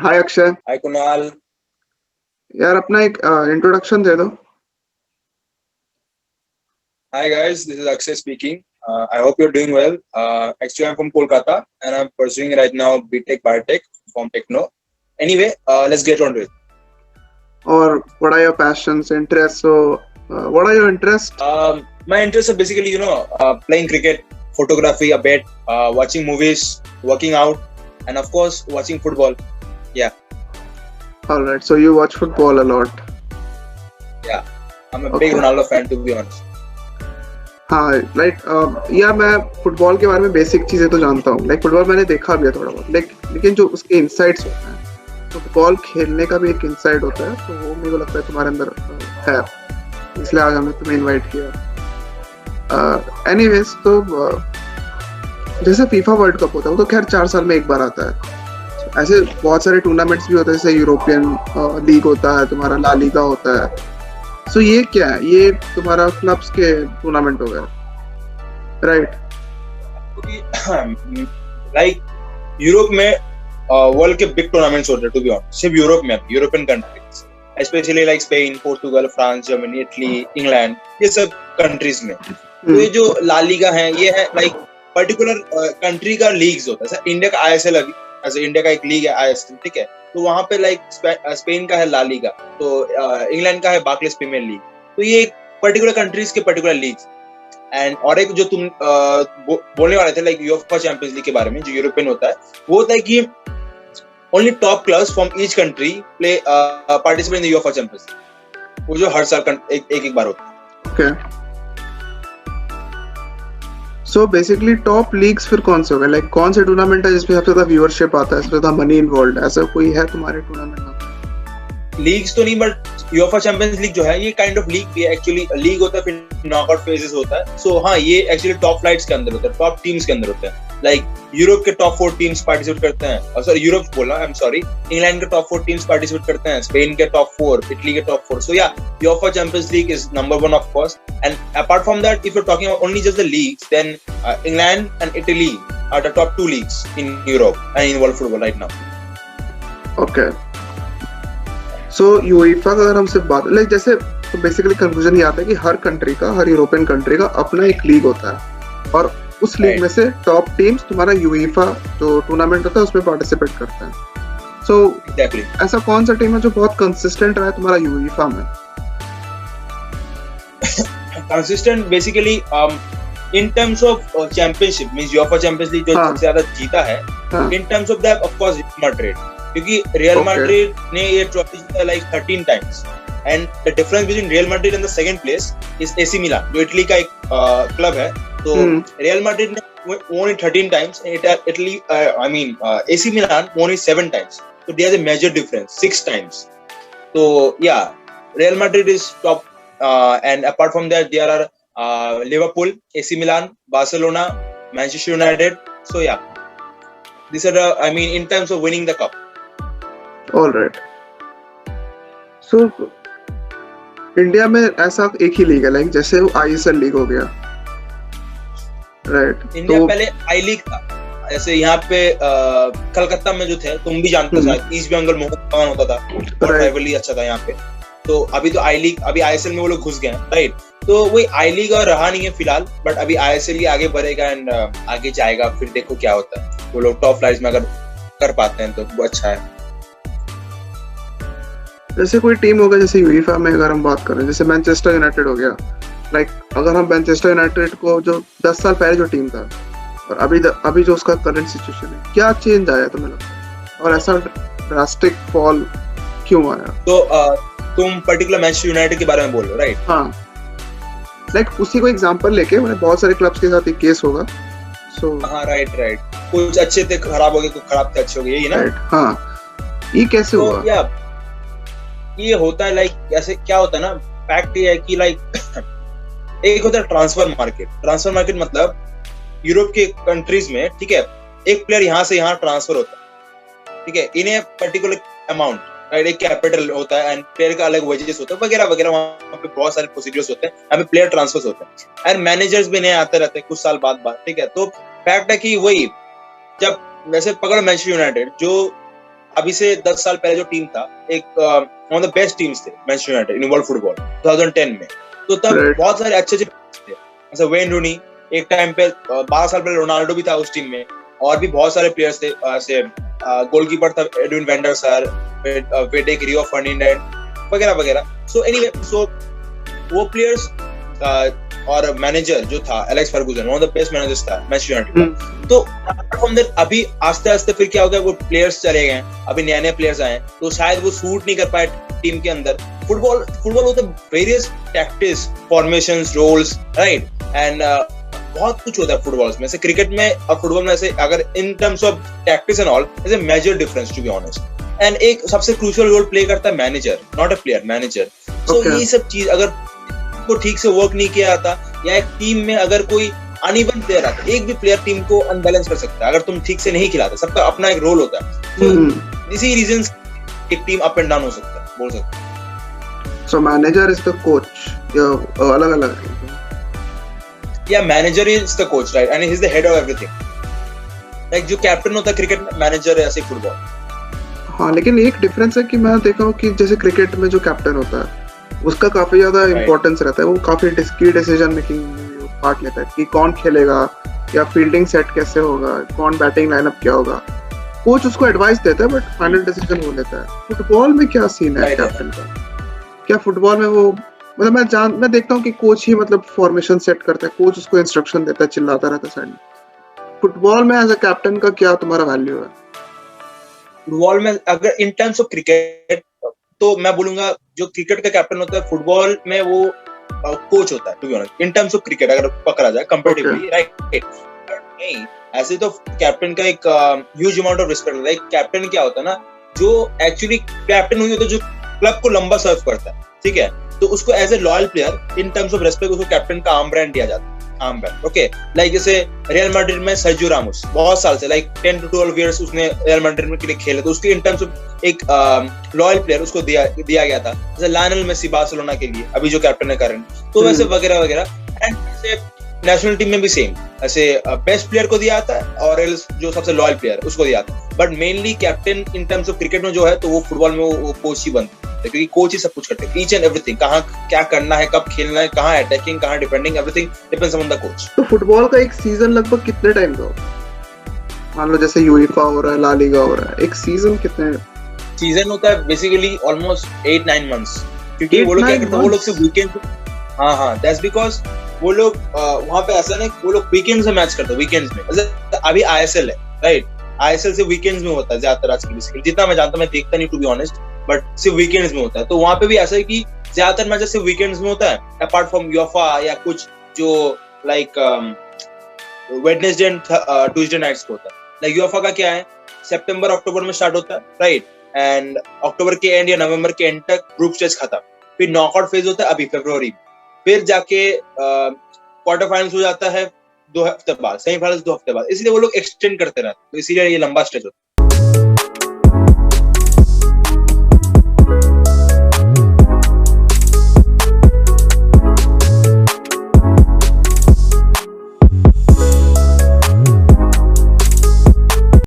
हाय अक्षय। हाय कुणाल। यार अपना एक इंट्रोडक्शन दे दो। Hi guys, this is Akshay speaking. I hope you're doing well. Actually, I'm from Kolkata and I'm pursuing right now BTech Biotech from Techno. Anyway, let's get on to it. और what are your passions, interests? So, what are your interests? My interests are basically, playing cricket, photography a bit, watching movies, working out, and of course, watching football. Yeah, All right, so you watch football a lot. yeah. I'm a big Okay. Ronaldo fan to be honest. हाँ like यार मैं football के बारे में basic चीजें तो जानता हूँ। लाइक फुटबॉल मैंने देखा भी है थोड़ा बहुत, लेकिन जो उसके इनसाइट्स होते हैं, तो फुटबॉल खेलने का भी एक इनसाइट होता है, तो वो मेरे को लगता है तुम्हारे अंदर है, इसलिए आज हमने तुम्हें इनवाइट किया। एनीवेज तो जैसे फीफा वर्ल्ड कप होता है, वो तो खैर 4 साल में एक बार आता है। ऐसे बहुत सारे टूर्नामेंट्स भी होते हैं, जैसे यूरोपियन लीग होता है, तुम्हारा ला लीगा होता है। सो ये क्या है? ये तुम्हारा क्लब्स के टूर्नामेंट हो गए, राइट? लाइक यूरोप में वर्ल्ड के बिग टूर्नामेंट्स होते हैं टू बी ऑनेस्ट, सिर्फ यूरोप में, European countries specially like Spain, Portugal, France, Germany, Italy, England, ये सब कंट्रीज में। तो ये जो ला लीगा है, ये है लाइक पर्टिकुलर कंट्री का लीग्स होता है। जैसे इंडिया का आईएसएल, अभी ऐसे इंडिया का एक लीग है आईएसएल, ठीक है, तो वहां पे लाइक स्पेन का है ला लीगा, तो इंग्लैंड का है बार्कलेस प्रीमियर लीग। तो ये एक पर्टिकुलर कंट्रीज के पर्टिकुलर लीग्स। एंड और एक जो तुम बोलने वाले थे लाइक यूएफए चैंपियंस लीग के बारे में, जो यूरोपियन होता है, वो होता है कि only top clubs from each country play participate in the UEFA Champions league, वो जो हर साल एक बार होता है। Okay, so basically top leagues फिर कौन से हो गए? लाइक कौन से टूर्नामेंट है जिसमें सबसे ज्यादा व्यूअरशिप आता है, सबसे ज्यादा मनी इन्वॉल्व है? ऐसा कोई है तुम्हारे टूर्नामेंट में? लीग्स तो नहीं, बट यूएफए चैंपियंस लीग जो है, ये काइंड ऑफ लीग भी है। एक्चुअली लीग होता है, फिर नॉकआउट फेजेस होता है। सो हाँ, ये एक्चुअली टॉप फ्लाइट्स के अंदर होता है, टॉप टीम्स के अंदर होता है। लाइक यूरोप के टॉप 4 टीम्स पार्टिसिपेट करते हैं, सॉरी यूरोप बोला, आई एम सॉरी, इंग्लैंड के टॉप 4 टीम्स पार्टिसिपेट करते हैं, स्पेन के टॉप 4, इटली के top 4। So yeah UEFA Champions League is number 1 of course. And apart from that, if you are talking about only just the leagues, then England and Italy are the top 2 leagues in Europe and in world football right now. Okay, so UEFA का अगर हमसे बात, like जैसे तो basically conclusion ये आता है कि हर कंट्री का, हर यूरोपियन कंट्री का अपना एक लीग होता है, और उस लीग में से टॉप टीम्स तुम्हारा यूएफए जो टूर्नामेंट होता है उसमें पार्टिसिपेट करते हैं। सो एग्जैक्टली, ऐसा कौन सा टीम है जो बहुत कंसिस्टेंट रहा है तुम्हारा यूएफए में? Consistent basically in terms of championship means UEFA Champions League जो सबसे ज्यादा जीता है, in terms of that of course Real Madrid, क्योंकि Real Madrid ने ये ट्रॉफी जीता like 13 times, and the difference between Real Madrid and the second place is AC Milan, जो इटली का एक क्लब है। तो Real Madrid ने won it 13 times, Italy AC Milan won it 7 times, so there's a major difference, 6 times. So yeah, Real Madrid is top, and apart from that there are Liverpool, AC Milan, Barcelona, Manchester United. So yeah, these are the, in terms of winning the cup. All right. So India में ऐसा एक ही league है, like जैसे वो ISL league हो गया, right? India तो पहले आई लीग था, जैसे यहाँ पे कलकत्ता में जो थे, तुम भी जानते हो शायद, ईस्ट बंगाल मोहन बगान होता था, और राइवलरी अच्छा था यहाँ पे। तो अभी तो आई लीग, अभी आईएसएल में वो लोग घुस गए हैं, राइट? तो वही आई लीग और रहा नहीं है फिलहाल, बट अभी आईएसएल ही आगे बढ़ेगा एंड आगे जाएगा, फिर देखो क्या होता है। वो लोग टॉप फ्लाइट्स में अगर कर पाते हैं तो वो अच्छा है। जैसे कोई टीम होगा, जैसे यूएफए में अगर हम बात करें, जैसे मैनचेस्टर यूनाइटेड हो गया, लाइक अगर हम मैनचेस्टर यूनाइटेड को जो 10 साल पहले जो टीम था और अभी जो उसका करंट सिचुएशन है, क्या चेंज आया तुम्हें लगता है, और ऐसा ड्रास्टिक फॉल क्यों आया? तो तुम पर्टिकुलर मैनचेस्टर यूनाइटेड के बारे में बोल रहे हो, राइट? हाँ, लाइक उसी को एग्जांपल लेके, मैंने बहुत सारे क्लब्स के साथ एक केस होगा। सो हाँ, राइट, कुछ अच्छे थे खराब हो गए, कुछ खराब थे अच्छे हो गए, यही ना? हाँ, ये कैसे हुआ? या ये होता है, लाइक ऐसे क्या होता है ना, फैक्ट ये है कि लाइक एक होता है ट्रांसफर मार्केट मतलब यूरोप के कंट्रीज में, ठीक है, एक प्लेयर यहाँ से यहाँ ट्रांसफर होता है, ठीक है, इन ए पर्टिकुलर अमाउंट, राइट? एक कैपिटल होता है एंड प्लेयर का अलग वेजेस होता है वगैरह वगैरह, वहाँ पे बहुत सारे प्रोसीजर्स होते हैं, यहाँ पे प्लेयर ट्रांसफर्स होते हैं एंड मैनेजर्स भी नए आते रहते हैं कुछ साल बाद, ठीक है। तो फैक्ट है कि वही, जब वैसे पकड़ मैनचेस्टर यूनाइटेड जो अभी से 10 साल पहले जो टीम था, एक one of the best teams थे Manchester United in world football 2010 में। तो तब Right. बहुत सारे अच्छे अच्छे थे, जैसे वेन रूनी, एक टाइम पे 12 साल पहले रोनाल्डो भी था उस टीम में, और भी बहुत सारे प्लेयर्स थे। ऐसे गोलकीपर था एडविन वैन डर सार, वेडेक, रियो फर्डिनेंड वगैरह वगैरह। सो एनीवे, सो वो प्लेयर्स और मैनेजर जो था Alex Ferguson, one of the best managers था मैनचेस्टर यूनाइटेड का। तो फ्रॉम देयर अभी आस्ते आस्ते फिर क्या हो गया, वो प्लेयर्स चले गए, अभी नए नए प्लेयर्स आए, तो शायद वो सूट नहीं कर पाए टीम के अंदर। फुटबॉल होता है various tactics, formations, roles, right, and बहुत कुछ होता है फुटबॉल में। जैसे क्रिकेट में और फुटबॉल में ऐसे अगर in terms of tactics and all, is a major difference to be honest. And एक सबसे क्रूशियल रोल प्ले करता है manager, not a player, manager. So ये सब चीज अगर को ठीक से वर्क नहीं किया जाता, या एक टीम में अगर कोई अनइवन प्लेयर आता, एक भी प्लेयर टीम को अनबैलेंस कर सकता है अगर तुम ठीक से नहीं खिलाते। सबका अपना एक रोल होता है, तो इसी रीजंस एक टीम अप एंड डाउन हो सकता है, बोल सकते हैं। So manager is the coach, या अलग अलग है? या manager is the coach, right, and he is the head of everything. Like जो कैप्टन होता है क्रिकेट में, मैनेजर है ऐसे फुटबॉल। हाँ, लेकिन एक डिफरेंस है कि मैं देखा हूँ कि जैसे क्रिकेट में जो कैप्टन होता है उसका काफी ज्यादा इम्पोर्टेंस रहता है, वो काफी की डिसीजन मेकिंग में पार्ट लेता है कि कौन खेलेगा या फील्डिंग सेट कैसे होगा, कौन बैटिंग लाइनअप क्या होगा। कोच उसको एडवाइस देता है बट फाइनल डिसीजन वो लेता है। फुटबॉल में क्या सीन है कैप्टन का? क्या फुटबॉल में वो, मतलब मैं देखता हूँ कि कोच ही मतलब फॉर्मेशन सेट करता है, कोच उसको इंस्ट्रक्शन देता है, चिल्लाता रहता है साइड में। फुटबॉल में एज अ कैप्टन का क्या तुम्हारा वैल्यू है? फुटबॉल में अगर इन टर्म्स ऑफ क्रिकेट, तो मैं बोलूंगा जो क्रिकेट का कैप्टन होता है, फुटबॉल में वो कोच होता है, to be honest, in terms of cricket अगर पकड़ा जाए कंपैरेटिवली, राइट। नहीं, ऐसे तो कैप्टन का एक ह्यूज अमाउंट ऑफ रिस्पेक्ट होता है। कैप्टन क्या होता है ना, जो एक्चुअली कैप्टन हुई होता है, जो क्लब को लंबा सर्व करता है, ठीक है, तो उसको as a loyal player in terms of respect उसको कैप्टन का आर्म ब्रांड दिया जाता है, आर्म ब्रांड। ओके, लाइक जैसे रियल मैड्रिड में सर्जियो रामोस बहुत साल से, लाइक 10 to 12 इयर्स उसने रियल मैड्रिड में के लिए खेले, तो उसके इन टर्म्स ऑफ एक लॉयल प्लेयर उसको दिया गया था। जैसे लायनल मेसी बार्सिलोना के लिए अभी जो कैप्टन है करंट, तो वैसे वगैरह वगैरह। एंड जैसे नेशनल टीम में भी सेम, ऐसे बेस्ट प्लेयर को दिया जाता है और जो सबसे लॉयल प्लेयर उसको दिया जाता है। But mainly captain in terms of cricket में जो है, तो वो फुटबॉल में वो कोच ही बनता है, क्योंकि कोच ही सब कुछ करते हैं, ईच एंड एवरीथिंग, कहाँ क्या करना है, कब खेलना है, कहाँ अटैकिंग, कहाँ defending, everything depends on the coach. तो फुटबॉल का एक सीजन लगभग कितने टाइम का होता है? मान लो जैसे यूएफा हो रहा है, ला लीगा हो रहा है, एक सीजन कितने? सीजन होता है बेसिकली ऑलमोस्ट 8-9 मंथ्स, क्योंकि वो लोग क्या करते हैं, वो लोग सिर्फ वीकेंड, हाँ, दैट्स बिकॉज वो लोग वहाँ पे ऐसा नहीं, वो लोग वीकेंड्स में मैच करते हैं, वीकेंड्स में। जैसे अभी आईएसएल है, राइट, आईएसएल से वीकेंड्स में होता है ज्यादातर आज की बेसिकली, जितना मैं जानता हूँ, मैं देखता नहीं टू बी ऑनेस्ट, बट सिर्फ वीकेंड्स में होता है। तो वहाँ पे भी ऐसा है कि ज्यादातर मैचेस सिर्फ वीकेंड्स में होता है, अपार्ट फ्रॉम यूएफा या कुछ जो like Wednesday and Tuesday nights को होता है। लाइक यूएफा का क्या है, सितंबर अक्टूबर में स्टार्ट होता है, राइट, एंड अक्टूबर के एंड या नवंबर के एंड तक ग्रुप स्टेज खत्म, फिर नॉकआउट फेज होता है अभी फरवरी में, फिर जाके क्वार्टर फाइनल्स हो जाता है 2 हफ्ते बाद, सेमीफाइनल्स 2 हफ्ते बाद, इसलिए वो लोग एक्सटेंड करते रहते हैं, तो इसीलिए ये लंबा स्टेज होता